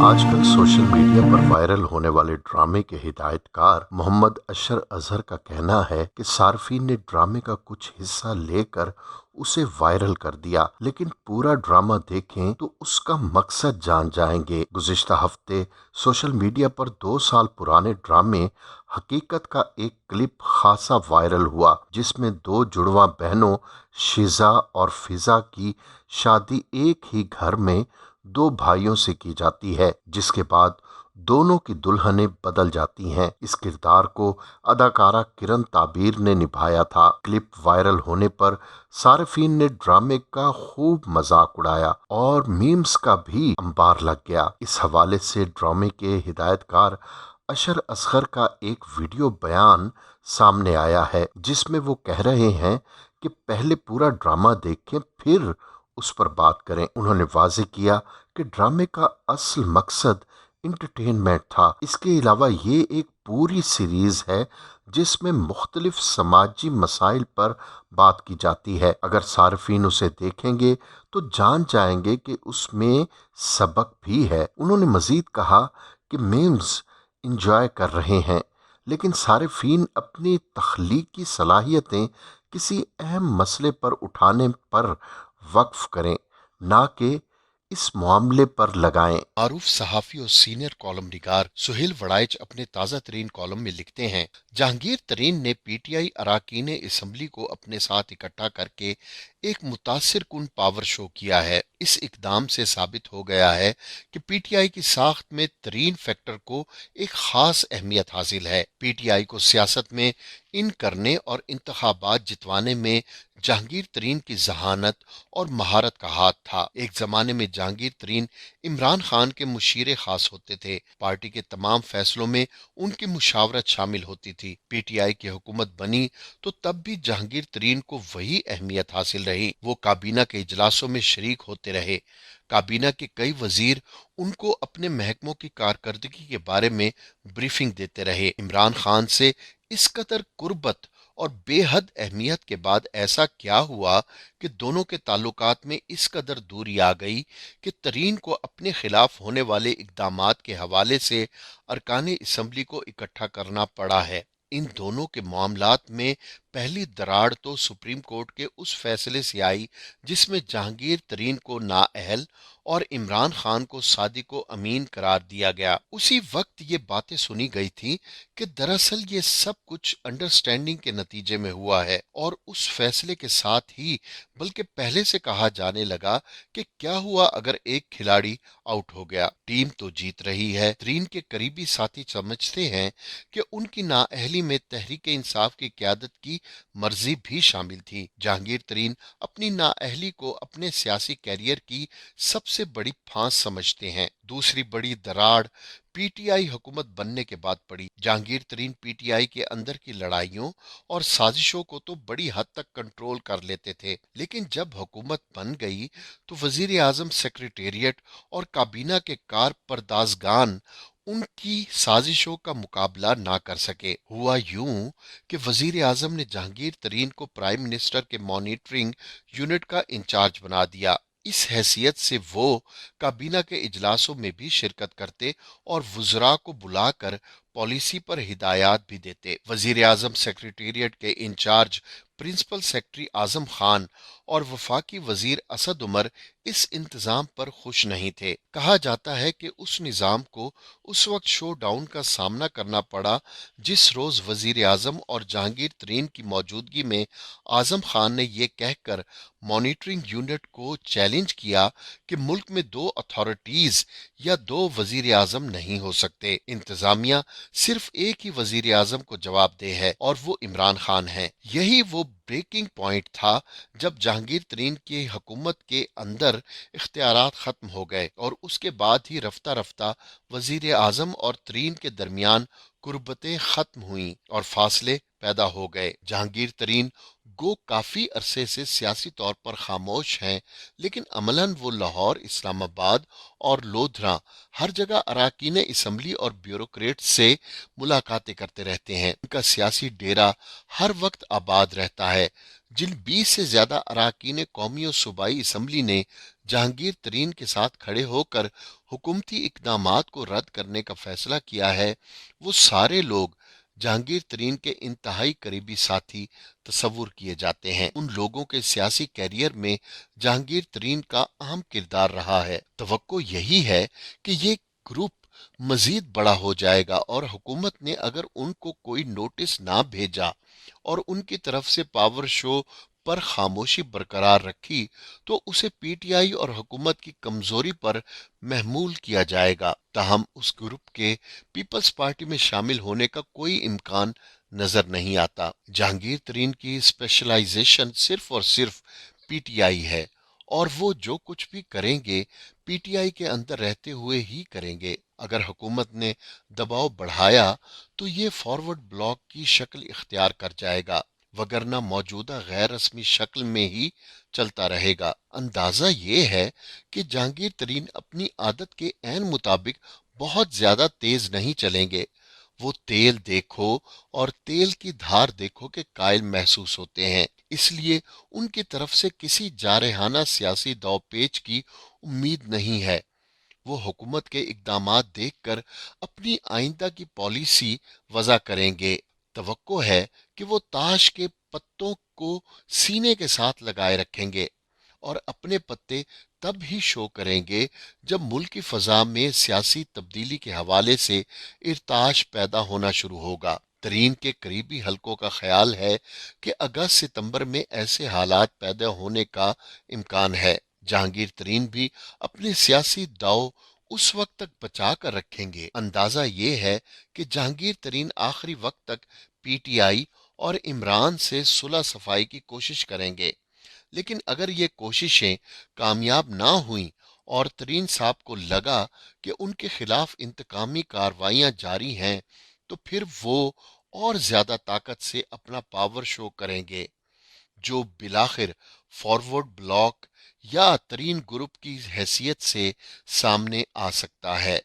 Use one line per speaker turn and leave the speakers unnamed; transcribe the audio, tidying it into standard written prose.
आजकल social media पर viral होने वाले ड्रामे के हिदायतकार मोहम्मद अशर अजहर का कहना है कि सार्फिन ने ड्रामे का कुछ हिस्सा लेकर उसे वायरल कर दिया, लेकिन पूरा ड्रामा देखें तो उसका मकसद जान जाएंगे। गुज़िश्ता हफ्ते सोशल मीडिया पर 2 साल पुराने ड्रामे हकीकत का एक क्लिप खासा वायरल हुआ, जिसमें दो जुड़वा बहनों शिजा और फिजा की शादी एक ही घर में दो भाइयों से की जाती है, जिसके बाद दोनों की दुल्हनें बदल जाती हैं। इस किरदार को अदाकारा किरण ताबीर ने निभाया था। क्लिप वायरल होने पर सार्फिन ने ड्रामे का खूब मजाक उड़ाया और मीम्स का भी अंबार लग गया। इस हवाले से ड्रामे के हिदायतकार अशर असगर का एक वीडियो बयान सामने आया है, जिसमें वो कह रहे हैं कि पहले पूरा ड्रामा देखें फिर उस पर बात करें। उन्होंने वाज़ेह किया कि ड्रामे का असल मकसद इंटरटेनमेंट था। इसके अलावा ये एक पूरी सीरीज है जिसमें मुख्तलिफ समाजी मसाइल पर बात की जाती है। अगर सार्फिन उसे देखेंगे तो जान जाएंगे कि उसमें सबक भी है। उन्होंने मजीद कहा कि मीम्स इंजॉय कर रहे हैं, लेकिन सार्फिन अपनी तख्लीकी सलाहियतें किसी अहम मसले पर उठाने पर वक्फ करें, ना कि इस मामले पर लगाएं। मारूफ सहाफ़ी और सीनियर कॉलम निगार सुहेल वड़ाइच अपने ताज़ा तरीन कॉलम में लिखते हैं, जहांगीर तरीन ने पीटीआई अराकीन असम्बली को अपने साथ इकट्ठा करके एक मुतासिर कुन पावर शो किया है। इस इकदाम से साबित हो गया है कि पीटीआई की साख्त में तरीन फैक्टर को एक खास अहमियत हासिल है। पीटीआई को सियासत में इन करने और इंतखाबात जितवाने में जहांगीर तरीन की जहानत और महारत का हाथ था। एक जमाने में जहांगीर तरीन इमरान खान के मुशीर खास होते थे। पार्टी के तमाम फैसलों में उनकी मुशावरत शामिल होती थी। पीटीआई की हुकूमत बनी तो तब भी जहांगीर तरीन को वही अहमियत हासिल रही। वो काबीना के इजलासों में शरीक होते रहे। काबीना के कई वजीर उनको अपने महकमों की कारकर्दगी के बारे में ब्रीफिंग देते रहे। इमरान खान से इस कदर कुर्बत और बेहद अहमियत के बाद ऐसा क्या हुआ कि दोनों के ताल्लुकात में इस कदर दूरी आ गई कि तरीन को अपने खिलाफ होने वाले इकदामात के हवाले से अरकान असम्बली को इकट्ठा करना पड़ा है। इन दोनों के मामलात में पहली दरार तो सुप्रीम कोर्ट के उस फैसले से आई जिसमें जहांगीर तरीन को नाअहल और इमरान खान को सादिक व अमीन करार दिया गया। उसी वक्त ये बातें सुनी गई थी कि दरअसल ये सब कुछ अंडरस्टैंडिंग के नतीजे में हुआ है, और उस फैसले के साथ ही बल्कि पहले से कहा जाने लगा कि क्या हुआ अगर एक खिलाड़ी आउट हो गया, टीम तो जीत रही है। तरीन के करीबी साथी समझते हैं कि उनकी नाअहली में तहरीक इंसाफ की क्यादत की मर्जी भी शामिल थी। जहांगीर तरीन अपनी नाअहली को अपने सियासी कैरियर की सबसे बड़ी फांस समझते हैं। दूसरी बड़ी दरार पीटीआई हुकूमत बनने के बाद पड़ी। जहांगीर तरीन पीटीआई के अंदर की लड़ाइयों और साजिशों को तो बड़ी हद तक कंट्रोल कर लेते थे, लेकिन जब हुकूमत बन गई तो वजीर आजम सेक्रेटेरिएट और काबीना के कार परदाजगान उनकी साजिशों का मुकाबला ना कर सके। हुआ यूं कि वजीर आजम ने जहांगीर तरीन को प्राइम मिनिस्टर के मॉनिटरिंग यूनिट का इंचार्ज बना दिया। इस हैसियत से वो काबीना के इजलासों में भी शिरकत करते और वुज़रा को बुलाकर पॉलिसी पर हिदायत भी देते। वजीर आजम सेक्रेटेरिएट के in charge principal secretary Azam Khan और वफाकी वजीर असद उमर इस इंतजाम पर खुश नहीं थे। कहा जाता है कि उस निज़ाम को उस वक्त शो डाउन का सामना करना पड़ा जिस रोज वजीर आजम और जहांगीर तरीन की मौजूदगी में आजम खान ने यह कहकर मॉनिटरिंग यूनिट को चैलेंज किया कि मुल्क में दो अथॉरिटीज या दो वजीर आजम नहीं हो सकते। इंतजामिया सिर्फ एक ही वजीर आजम को जवाबदेह है और वो इमरान खान है। यही वो ब्रेकिंग पॉइंट था जब जहांगीर तरीन की हुकूमत के अंदर इख्तियारात खत्म हो गए और उसके बाद ही रफ्ता रफ्ता वजीर आजम और तरीन के दरमियान कुर्बतें खत्म हुई और फासले पैदा हो गए। जहांगीर तरीन گو کافی عرصے سے سیاسی طور پر خاموش ہیں، لیکن عملاً وہ لاہور، اسلام آباد اور لودھراں ہر جگہ اراکین اسمبلی اور بیوروکریٹ سے ملاقاتیں کرتے رہتے ہیں۔ ان کا سیاسی ڈیرا ہر وقت آباد رہتا ہے۔ جن 20 سے زیادہ اراکین قومی و صوبائی اسمبلی نے جہانگیر ترین کے ساتھ کھڑے ہو کر حکومتی اقدامات کو رد کرنے کا فیصلہ کیا ہے، وہ سارے لوگ جہانگیر ترین کے انتہائی قریبی ساتھی تصور کیے جاتے ہیں۔ ان لوگوں کے سیاسی کیریئر میں جہانگیر ترین کا اہم کردار رہا ہے۔ توقع یہی ہے کہ یہ گروپ مزید بڑا ہو جائے گا، اور حکومت نے اگر ان کو کوئی نوٹس نہ بھیجا اور ان کی طرف سے پاور شو پر خاموشی برقرار رکھی تو اسے پی ٹی آئی اور حکومت کی کمزوری پر محمول کیا جائے گا۔ تاہم اس گروپ کے پیپلز پارٹی میں شامل ہونے کا کوئی امکان نظر نہیں آتا۔ جہانگیر ترین کی اسپیشلائزیشن صرف اور صرف پی ٹی آئی ہے، اور وہ جو کچھ بھی کریں گے پی ٹی آئی کے اندر رہتے ہوئے ہی کریں گے۔ اگر حکومت نے دباؤ بڑھایا تو یہ فارورڈ بلاک کی شکل اختیار کر جائے گا، وگرنہ موجودہ غیر رسمی شکل میں ہی چلتا رہے گا۔ اندازہ یہ ہے کہ جہانگیر ترین اپنی عادت کے عین مطابق بہت زیادہ تیز نہیں چلیں گے۔ وہ تیل دیکھو اور تیل کی دھار دیکھو کے قائل محسوس ہوتے ہیں، اس لیے ان کی طرف سے کسی جارحانہ سیاسی داؤ پیچ کی امید نہیں ہے۔ وہ حکومت کے اقدامات دیکھ کر اپنی آئندہ کی پالیسی وضع کریں گے۔ توقع ہے کہ وہ تاش کے پتوں کو سینے کے ساتھ لگائے رکھیں گے، اور اپنے پتے تب ہی شو کریں گے جب ملک کی فضا میں سیاسی تبدیلی کے حوالے سے ارتعاش پیدا ہونا شروع ہوگا۔ ترین کے قریبی حلقوں کا خیال ہے کہ اگست ستمبر میں ایسے حالات پیدا ہونے کا امکان ہے۔ جہانگیر ترین بھی اپنے سیاسی داؤ اس وقت تک بچا کر رکھیں گے۔ اندازہ یہ ہے کہ جہانگیر ترین آخری وقت تک پی ٹی آئی اور عمران سے صلح صفائی کی کوشش کریں گے، لیکن اگر یہ کوششیں کامیاب نہ ہوئیں اور ترین صاحب کو لگا کہ ان کے خلاف انتقامی کارروائیاں جاری ہیں تو پھر وہ اور زیادہ طاقت سے اپنا پاور شو کریں گے، جو بالآخر فارورڈ بلاک یا ترین گروپ کی حیثیت سے سامنے آ سکتا ہے۔